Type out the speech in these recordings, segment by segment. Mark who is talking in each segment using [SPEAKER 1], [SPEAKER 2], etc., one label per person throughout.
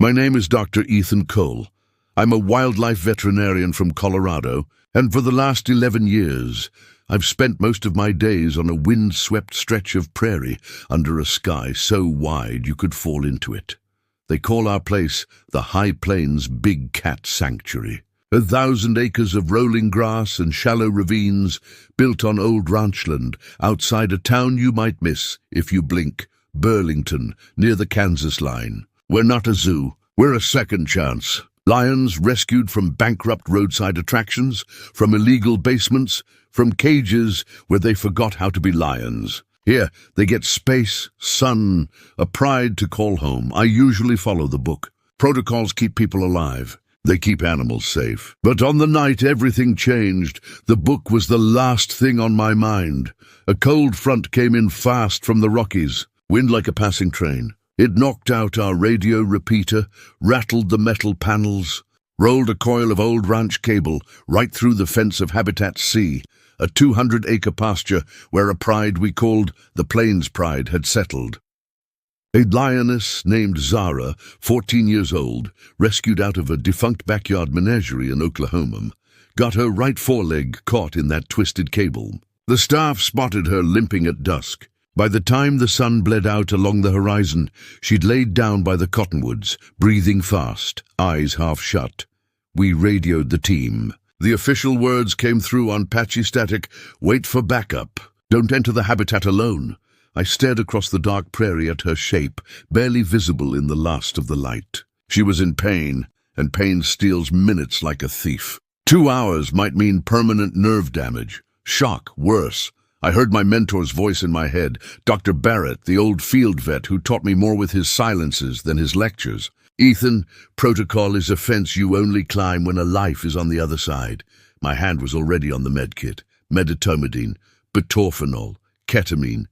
[SPEAKER 1] My name is Dr. Ethan Cole. I'm a wildlife veterinarian from Colorado, and for the last 11 years, I've spent most of my days on a wind-swept stretch of prairie under a sky so wide you could fall into it. They call our place the High Plains Big Cat Sanctuary. 1,000 acres of rolling grass and shallow ravines built on old ranchland outside a town you might miss if you blink, Burlington, near the Kansas line. We're not a zoo, we're a second chance. Lions rescued from bankrupt roadside attractions, from illegal basements, from cages where they forgot how to be lions. Here, they get space, sun, a pride to call home. I usually follow the book. Protocols keep people alive. They keep animals safe. But on the night everything changed, the book was the last thing on my mind. A cold front came in fast from the Rockies, wind like a passing train. It knocked out our radio repeater, rattled the metal panels, rolled a coil of old ranch cable right through the fence of Habitat C, a 200-acre pasture where a pride we called the Plains Pride had settled. A lioness named Zara, 14 years old, rescued out of a defunct backyard menagerie in Oklahoma, got her right foreleg caught in that twisted cable. The staff spotted her limping at dusk. By the time the sun bled out along the horizon, she'd laid down by the cottonwoods, breathing fast, eyes half shut. We radioed the team. The official words came through on patchy static, "Wait for backup. Don't enter the habitat alone." I stared across the dark prairie at her shape, barely visible in the last of the light. She was in pain, and pain steals minutes like a thief. 2 hours might mean permanent nerve damage. Shock, worse. I heard my mentor's voice in my head, Dr. Barrett, the old field vet who taught me more with his silences than his lectures. "Ethan, protocol is a fence you only climb when a life is on the other side." My hand was already on the medkit. Medetomidine, butorphanol, ketamine.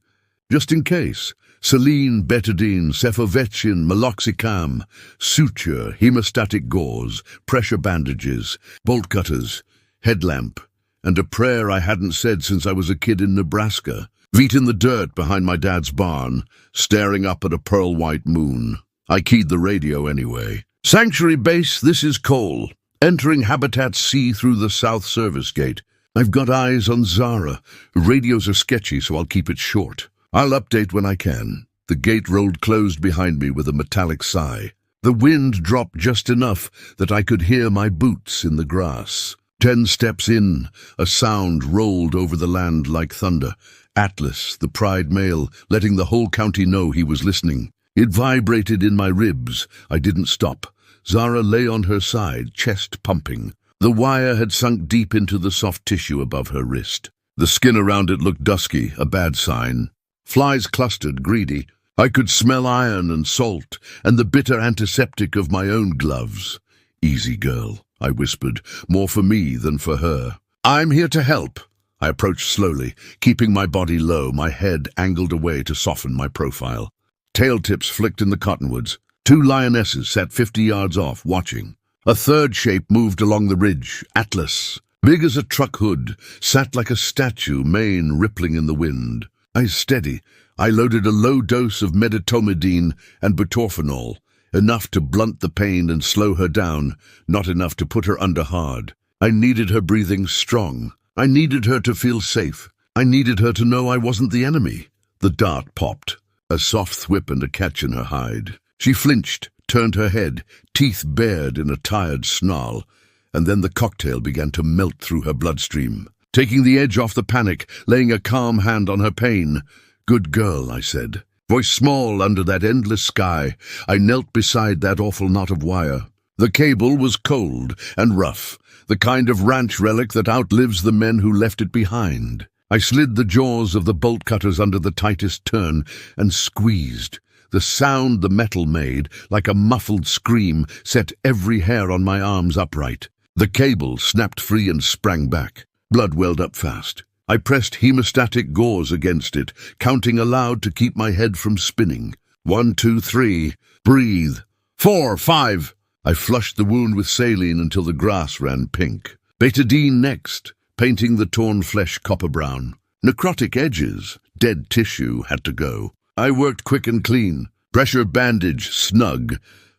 [SPEAKER 1] Just in case. Saline, betadine, cefovecin, meloxicam, suture, hemostatic gauze, pressure bandages, bolt cutters, headlamp, and a prayer I hadn't said since I was a kid in Nebraska. Feet in the dirt behind my dad's barn, staring up at a pearl-white moon. I keyed the radio anyway. "Sanctuary Base, this is Cole. Entering Habitat C through the South Service Gate. I've got eyes on Zara. Radios are sketchy, so I'll keep it short. I'll update when I can." The gate rolled closed behind me with a metallic sigh. The wind dropped just enough that I could hear my boots in the grass. 10 steps in, a sound rolled over the land like thunder. Atlas, the pride male, letting the whole county know he was listening. It vibrated in my ribs. I didn't stop. Zara lay on her side, chest pumping. The wire had sunk deep into the soft tissue above her wrist. The skin around it looked dusky, a bad sign. Flies clustered, greedy. I could smell iron and salt, and the bitter antiseptic of my own gloves. "Easy, girl," I whispered, more for me than for her. "I'm here to help." I approached slowly, keeping my body low, my head angled away to soften my profile. Tail tips flicked in the cottonwoods. 2 lionesses sat 50 yards off, watching. A third shape moved along the ridge, Atlas. Big as a truck hood, sat like a statue, mane rippling in the wind. Eyes steady, I loaded a low dose of medetomidine and butorphanol, enough to blunt the pain and slow her down, not enough to put her under hard. I needed her breathing strong. I needed her to feel safe. I needed her to know I wasn't the enemy. The dart popped, a soft thwip and a catch in her hide. She flinched, turned her head, teeth bared in a tired snarl, and then the cocktail began to melt through her bloodstream, taking the edge off the panic, laying a calm hand on her pain. "Good girl," I said. Voice small under that endless sky, I knelt beside that awful knot of wire. The cable was cold and rough, the kind of ranch relic that outlives the men who left it behind. I slid the jaws of the bolt cutters under the tightest turn and squeezed. The sound the metal made, like a muffled scream, set every hair on my arms upright. The cable snapped free and sprang back. Blood welled up fast. I pressed hemostatic gauze against it, counting aloud to keep my head from spinning. 1, 2, 3. Breathe. 4, 5. I flushed the wound with saline until the grass ran pink. Betadine next, painting the torn flesh copper brown. Necrotic edges, dead tissue, had to go. I worked quick and clean. Pressure bandage, snug.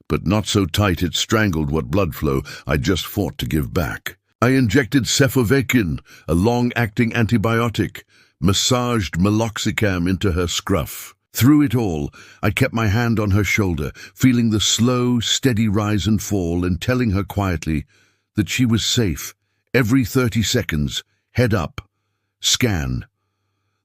[SPEAKER 1] but not so tight it strangled what blood flow I just fought to give back. I injected cefovecin, a long-acting antibiotic, massaged meloxicam into her scruff. Through it all, I kept my hand on her shoulder, feeling the slow, steady rise and fall, and telling her quietly that she was safe. Every 30 seconds, head up, scan.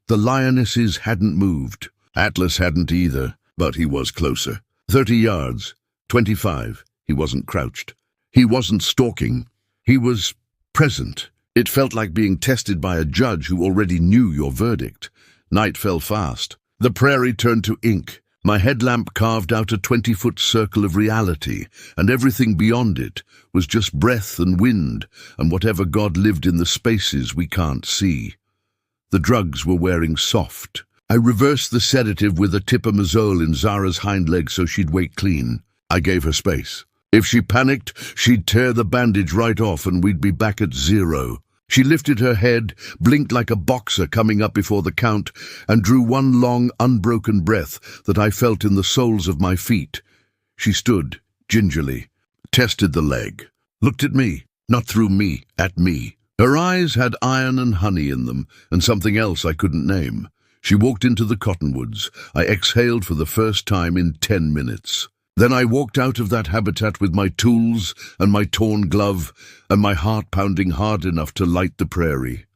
[SPEAKER 1] The lionesses hadn't moved. Atlas hadn't either, but he was closer. 30 yards, 25. He wasn't crouched. He wasn't stalking. He was present. It felt like being tested by a judge who already knew your verdict. Night fell fast. The prairie turned to ink. My headlamp carved out a 20-foot circle of reality, and everything beyond it was just breath and wind and whatever God lived in the spaces we can't see. The drugs were wearing soft. I reversed the sedative with a tipamazole in Zara's hind leg so she'd wake clean. I gave her space. If she panicked, she'd tear the bandage right off and we'd be back at zero. She lifted her head, blinked like a boxer coming up before the count, and drew one long, unbroken breath that I felt in the soles of my feet. She stood, gingerly, tested the leg, looked at me, not through me, at me. Her eyes had iron and honey in them, and something else I couldn't name. She walked into the cottonwoods. I exhaled for the first time in 10 minutes. Then I walked out of that habitat with my tools and my torn glove and my heart pounding hard enough to light the prairie.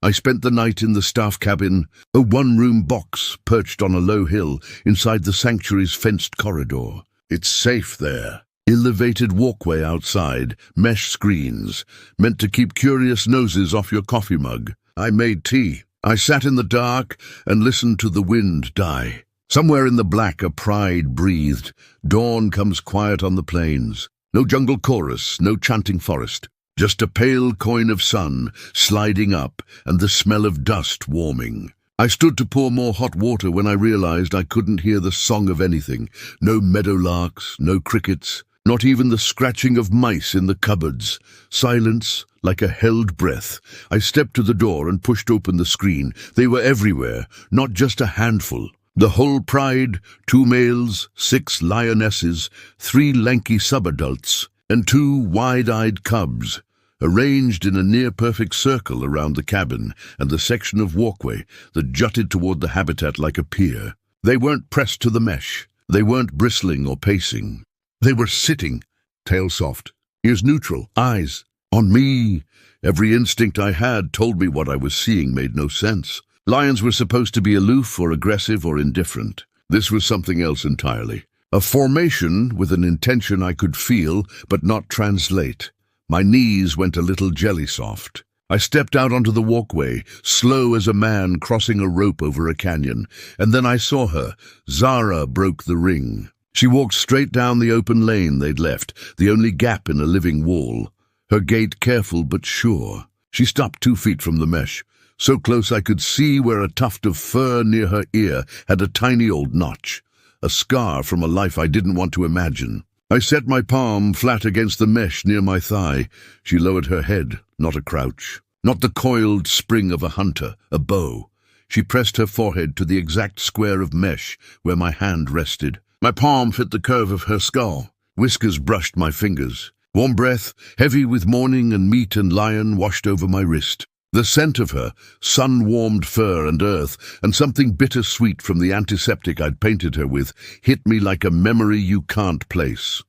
[SPEAKER 1] I spent the night in the staff cabin, a one-room box perched on a low hill inside the sanctuary's fenced corridor. It's safe there. Elevated walkway outside, mesh screens, meant to keep curious noses off your coffee mug. I made tea. I sat in the dark and listened to the wind die. Somewhere in the black a pride breathed. Dawn comes quiet on the plains. No jungle chorus, no chanting forest. Just a pale coin of sun sliding up and the smell of dust warming. I stood to pour more hot water when I realized I couldn't hear the song of anything. No meadowlarks, no crickets, not even the scratching of mice in the cupboards. Silence, like a held breath. I stepped to the door and pushed open the screen. They were everywhere, not just a handful. The whole pride, 2 males, 6 lionesses, 3 lanky subadults, and 2 wide-eyed cubs, arranged in a near-perfect circle around the cabin and the section of walkway that jutted toward the habitat like a pier. They weren't pressed to the mesh. They weren't bristling or pacing. They were sitting, tail soft, ears neutral, eyes on me. Every instinct I had told me what I was seeing made no sense. Lions were supposed to be aloof or aggressive or indifferent. This was something else entirely. A formation with an intention I could feel but not translate. My knees went a little jelly-soft. I stepped out onto the walkway, slow as a man crossing a rope over a canyon, and then I saw her. Zara broke the ring. She walked straight down the open lane they'd left, the only gap in a living wall. Her gait careful but sure. She stopped 2 feet from the mesh, so close I could see where a tuft of fur near her ear had a tiny old notch, a scar from a life I didn't want to imagine. I set my palm flat against the mesh near my thigh. She lowered her head, not a crouch, not the coiled spring of a hunter, a bow. She pressed her forehead to the exact square of mesh where my hand rested. My palm fit the curve of her skull. Whiskers brushed my fingers. Warm breath, heavy with morning and meat and lion, washed over my wrist. The scent of her, sun-warmed fur and earth, and something bittersweet from the antiseptic I'd painted her with, hit me like a memory you can't place.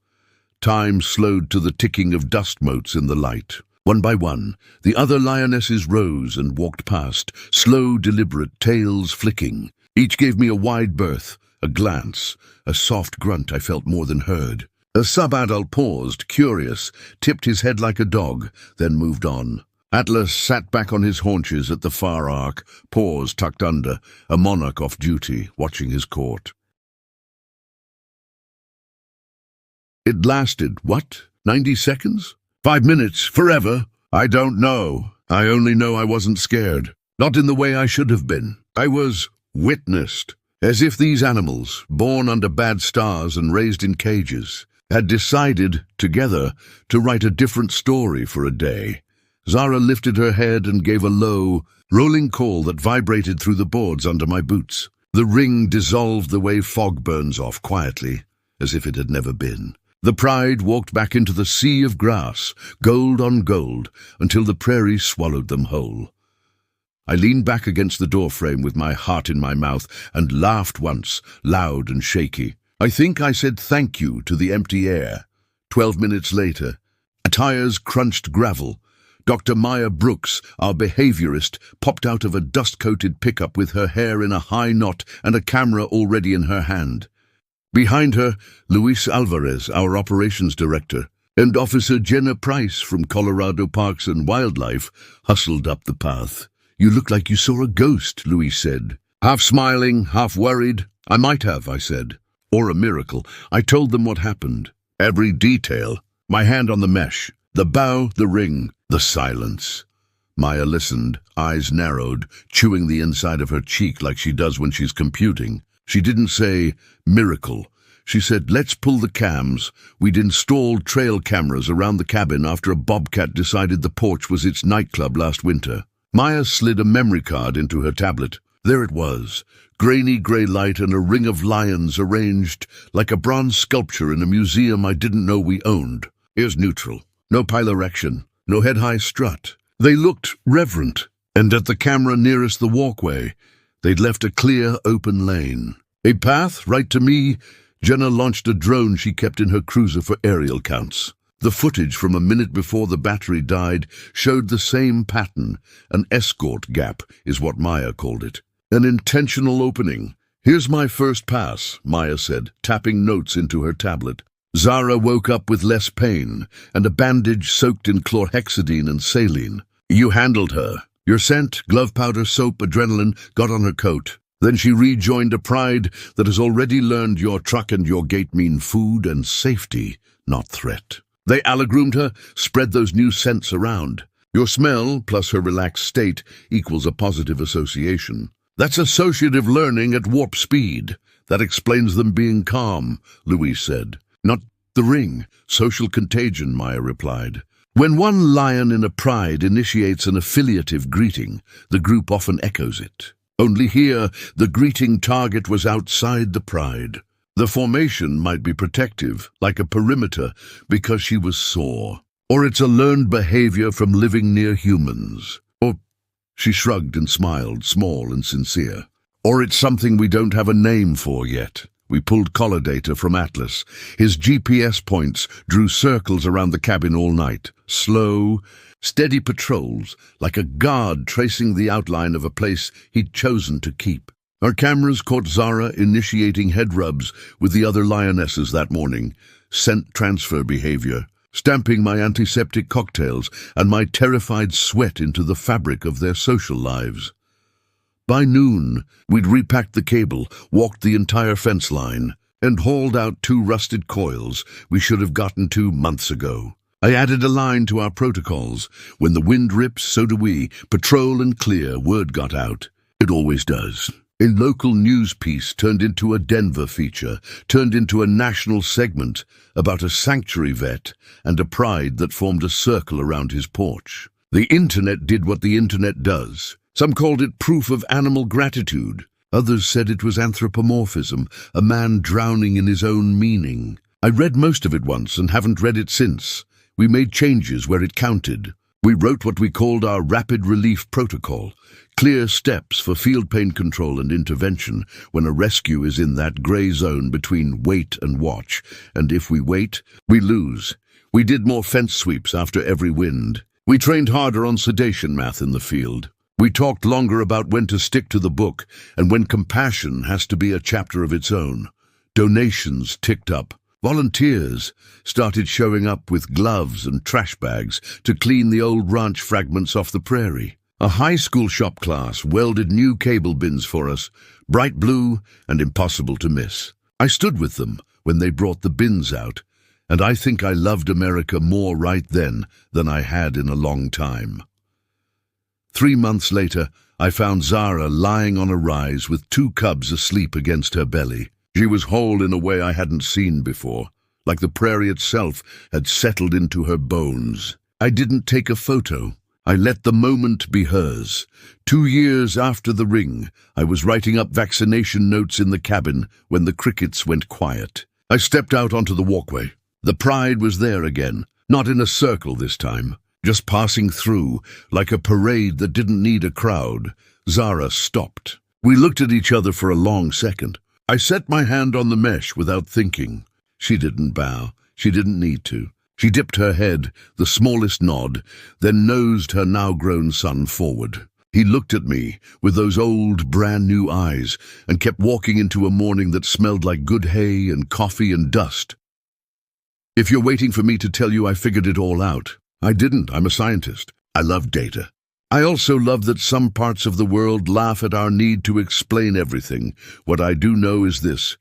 [SPEAKER 1] Time slowed to the ticking of dust motes in the light. One by one, the other lionesses rose and walked past, slow, deliberate, tails flicking. Each gave me a wide berth, a glance, a soft grunt I felt more than heard. A sub-adult paused, curious, tipped his head like a dog, then moved on. Atlas sat back on his haunches at the far arc, paws tucked under, a monarch off duty, watching his court. It lasted, 90 seconds? 5 minutes, forever? I don't know. I only know I wasn't scared. Not in the way I should have been. I was witnessed. As if these animals, born under bad stars and raised in cages, had decided, together, to write a different story for a day. Zara lifted her head and gave a low, rolling call that vibrated through the boards under my boots. The ring dissolved the way fog burns off quietly. as if it had never been. The pride walked back into the sea of grass, gold on gold, until the prairie swallowed them whole. I leaned back against the doorframe with my heart in my mouth and laughed once, loud and shaky. I think I said thank you to the empty air. 12 minutes later, tires crunched gravel. Dr. Maya Brooks, our behaviorist, popped out of a dust-coated pickup with her hair in a high knot and a camera already in her hand. Behind her, Luis Alvarez, our operations director, and Officer Jenna Price from Colorado Parks and Wildlife hustled up the path. "You look like you saw a ghost," Luis said. Half smiling, half worried. "I might have," I said. "Or a miracle." I told them what happened. Every detail. My hand on the mesh. The bow, the ring, the silence. Maya listened, eyes narrowed, chewing the inside of her cheek like she does when she's computing. She didn't say, "miracle." She said, "Let's pull the cams." We'd installed trail cameras around the cabin after a bobcat decided the porch was its nightclub last winter. Maya slid a memory card into her tablet. There it was, grainy grey light and a ring of lions arranged like a bronze sculpture in a museum I didn't know we owned. Here's neutral. No pilorection, no head-high strut. They looked reverent, and at the camera nearest the walkway, they'd left a clear, open lane. A path right to me. Jenna launched a drone she kept in her cruiser for aerial counts. The footage from a minute before the battery died showed the same pattern. An escort gap is what Maya called it. An intentional opening. "Here's my first pass," Maya said, tapping notes into her tablet. Zara woke up with less pain and a bandage soaked in chlorhexidine and saline. "You handled her. Your scent, glove powder, soap, adrenaline got on her coat. Then she rejoined a pride that has already learned your truck and your gate mean food and safety, not threat. They allegroomed her, spread those new scents around. Your smell, plus her relaxed state, equals a positive association. That's associative learning at warp speed. That explains them being calm," Louise said. "Not the ring. Social contagion," Maya replied. When one lion in a pride initiates an affiliative greeting, the group often echoes it. Only here, the greeting target was outside the pride. The formation might be protective, like a perimeter, because she was sore. Or it's a learned behavior from living near humans. Or, she shrugged and smiled, small and sincere. Or it's something we don't have a name for yet. We pulled collar data from Atlas. His GPS points drew circles around the cabin all night. Slow, steady patrols, like a guard tracing the outline of a place he'd chosen to keep. Our cameras caught Zara initiating head rubs with the other lionesses that morning. Scent transfer behavior, stamping my antiseptic cocktails and my terrified sweat into the fabric of their social lives. By noon, we'd repacked the cable, walked the entire fence line, and hauled out 2 rusted coils we should have gotten to months ago. I added a line to our protocols. When the wind rips, so do we. Patrol and clear, word got out. It always does. A local news piece turned into a Denver feature, turned into a national segment about a sanctuary vet and a pride that formed a circle around his porch. The internet did what the internet does. Some called it proof of animal gratitude. Others said it was anthropomorphism, a man drowning in his own meaning. I read most of it once and haven't read it since. We made changes where it counted. We wrote what we called our rapid relief protocol, clear steps for field pain control and intervention when a rescue is in that gray zone between wait and watch, and if we wait, we lose. We did more fence sweeps after every wind. We trained harder on sedation math in the field. We talked longer about when to stick to the book and when compassion has to be a chapter of its own. Donations ticked up. Volunteers started showing up with gloves and trash bags to clean the old ranch fragments off the prairie. A high school shop class welded new cable bins for us, bright blue and impossible to miss. I stood with them when they brought the bins out, and I think I loved America more right then than I had in a long time. 3 months later, I found Zara lying on a rise with 2 cubs asleep against her belly. She was whole in a way I hadn't seen before, like the prairie itself had settled into her bones. I didn't take a photo. I let the moment be hers. 2 years after the ring, I was writing up vaccination notes in the cabin when the crickets went quiet. I stepped out onto the walkway. The pride was there again, not in a circle this time, just passing through, like a parade that didn't need a crowd. Zara stopped. We looked at each other for a long second. I set my hand on the mesh without thinking. She didn't bow. She didn't need to. She dipped her head, the smallest nod, then nosed her now-grown son forward. He looked at me with those old, brand-new eyes and kept walking into a morning that smelled like good hay and coffee and dust. If you're waiting for me to tell you I figured it all out, I didn't. I'm a scientist. I love data. I also love that some parts of the world laugh at our need to explain everything. What I do know is this.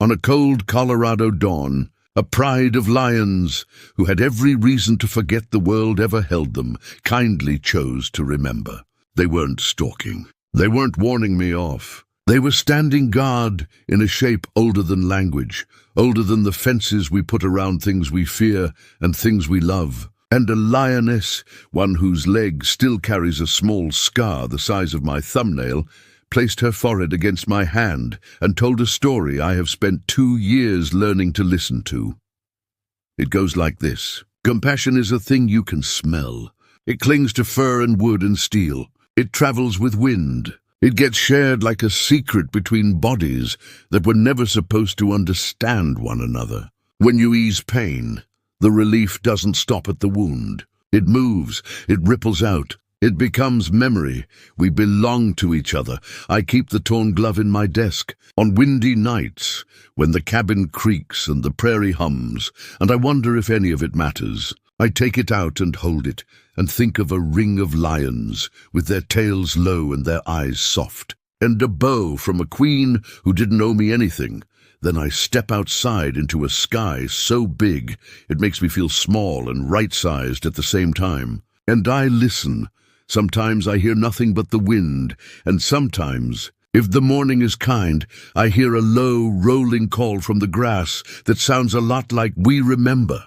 [SPEAKER 1] On a cold Colorado dawn, a pride of lions, who had every reason to forget the world ever held them, kindly chose to remember. They weren't stalking. They weren't warning me off. They were standing guard in a shape older than language, older than the fences we put around things we fear and things we love. And a lioness, one whose leg still carries a small scar the size of my thumbnail, placed her forehead against my hand and told a story I have spent 2 years learning to listen to. It goes like this. Compassion is a thing you can smell. It clings to fur and wood and steel. It travels with wind. It gets shared like a secret between bodies that were never supposed to understand one another. When you ease pain, the relief doesn't stop at the wound. It moves. It ripples out. It becomes memory. We belong to each other. I keep the torn glove in my desk. On windy nights, when the cabin creaks and the prairie hums, and I wonder if any of it matters, I take it out and hold it, and think of a ring of lions, with their tails low and their eyes soft, and a bow from a queen who didn't owe me anything. Then I step outside into a sky so big it makes me feel small and right-sized at the same time. And I listen. Sometimes I hear nothing but the wind, and sometimes, if the morning is kind, I hear a low, rolling call from the grass that sounds a lot like "We remember."